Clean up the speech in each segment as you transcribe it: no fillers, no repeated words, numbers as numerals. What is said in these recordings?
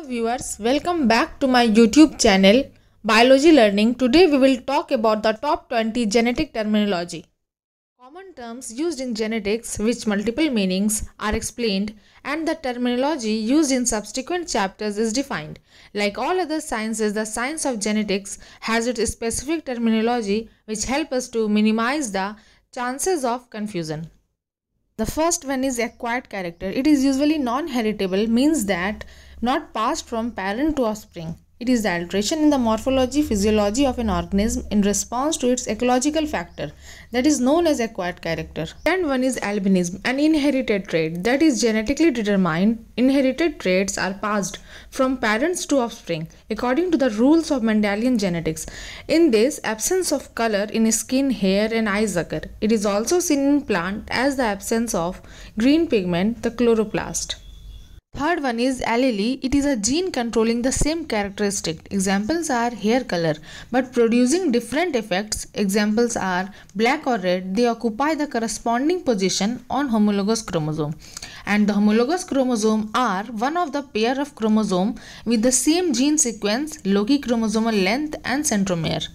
viewers, welcome back to my YouTube channel Biology Learning. Today we will talk about the top 20 genetic terminology. Common terms used in genetics which multiple meanings are explained and the terminology used in subsequent chapters is defined. Like all other sciences, the science of genetics has its specific terminology which help us to minimize the chances of confusion. The first one is acquired character. It is usually non-heritable, means that not passed from parent to offspring. It is the alteration in the morphology, physiology of an organism in response to its ecological factor that is known as acquired character. And one is albinism, an inherited trait that is genetically determined. Inherited traits are passed from parents to offspring according to the rules of Mendelian genetics. In this, absence of color in skin, hair and eyes occur. It is also seen in plant as the absence of green pigment, the chloroplast. Third one is allele. It is a gene controlling the same characteristic. Examples are hair color but producing different effects. Examples are black or red. They occupy the corresponding position on homologous chromosome. And the homologous chromosome are one of the pair of chromosome with the same gene sequence, loci chromosomal length and centromere.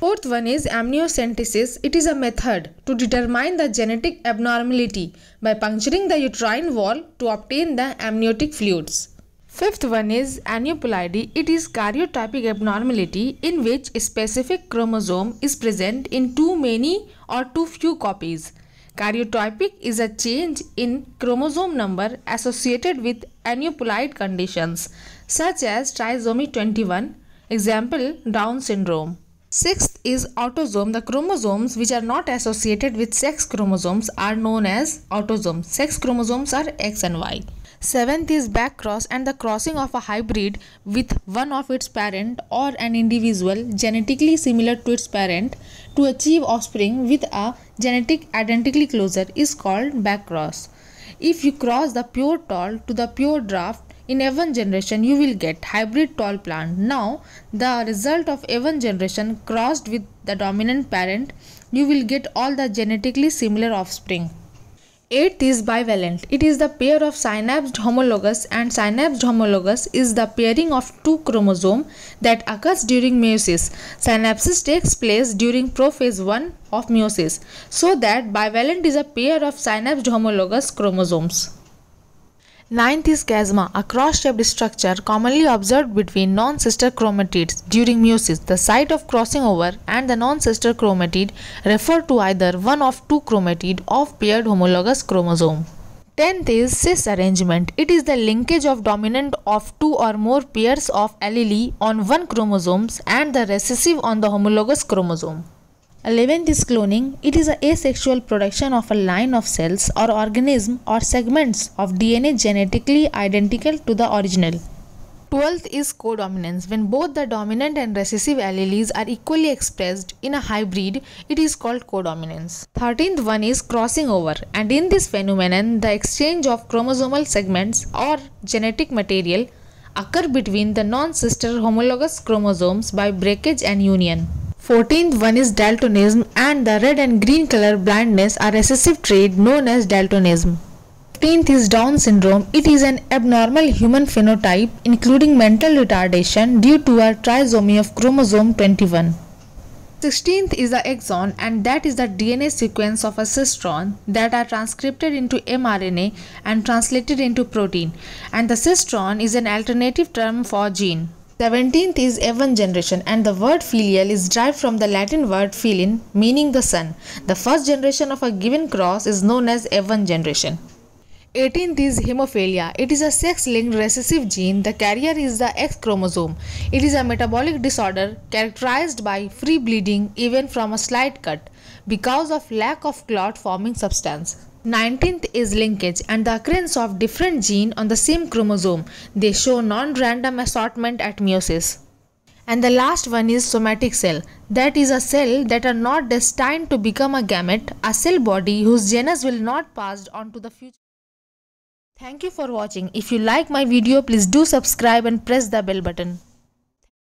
Fourth one is amniocentesis. It is a method to determine the genetic abnormality by puncturing the uterine wall to obtain the amniotic fluids. Fifth one is aneuploidy. It is karyotypic abnormality in which a specific chromosome is present in too many or too few copies. Karyotypic is a change in chromosome number associated with aneuploid conditions such as trisomy 21, example Down syndrome. Sixth is autosome. The chromosomes which are not associated with sex chromosomes are known as autosomes. Sex chromosomes are X and Y. Seventh is backcross, and the crossing of a hybrid with one of its parent or an individual genetically similar to its parent to achieve offspring with a genetic identically closer is called backcross. If you cross the pure tall to the pure dwarf in A1 generation, you will get hybrid tall plant. Now, the result of A1 generation crossed with the dominant parent, you will get all the genetically similar offspring. Eighth is bivalent. It is the pair of synapsed homologous, and synapsed homologous is the pairing of two chromosomes that occurs during meiosis. Synapsis takes place during prophase 1 of meiosis, so that bivalent is a pair of synapsed homologous chromosomes. Ninth is chiasma, a cross-shaped structure commonly observed between non-sister chromatids during meiosis. The site of crossing over and the non-sister chromatid refer to either one of two chromatid of paired homologous chromosome. 10th is cis arrangement. It is the linkage of dominant of two or more pairs of allele on one chromosomes and the recessive on the homologous chromosome. 11th is cloning. It is an asexual production of a line of cells or organism or segments of DNA genetically identical to the original. 12th is codominance. When both the dominant and recessive alleles are equally expressed in a hybrid, it is called codominance. 13th one is crossing over, and in this phenomenon, the exchange of chromosomal segments or genetic material occur between the non-sister homologous chromosomes by breakage and union. 14th one is daltonism, and the red and green color blindness are recessive trait known as daltonism. 15th is Down syndrome. It is an abnormal human phenotype including mental retardation due to a trisomy of chromosome 21. 16th is the exon, and that is the DNA sequence of a cistron that are transcribed into mRNA and translated into protein, and the cistron is an alternative term for gene. 17th is A1 generation, and the word filial is derived from the Latin word filin, meaning the son. The first generation of a given cross is known as A1 generation. 18th is hemophilia. It is a sex-linked recessive gene. The carrier is the X chromosome. It is a metabolic disorder characterized by free bleeding even from a slight cut because of lack of clot-forming substance. 19th is linkage, and the occurrence of different gene on the same chromosome. They show non-random assortment at meiosis. And the last one is somatic cell. That is a cell that are not destined to become a gamete, a cell body whose genus will not passed on to the future. Thank you for watching. If you like my video, please do subscribe and press the bell button.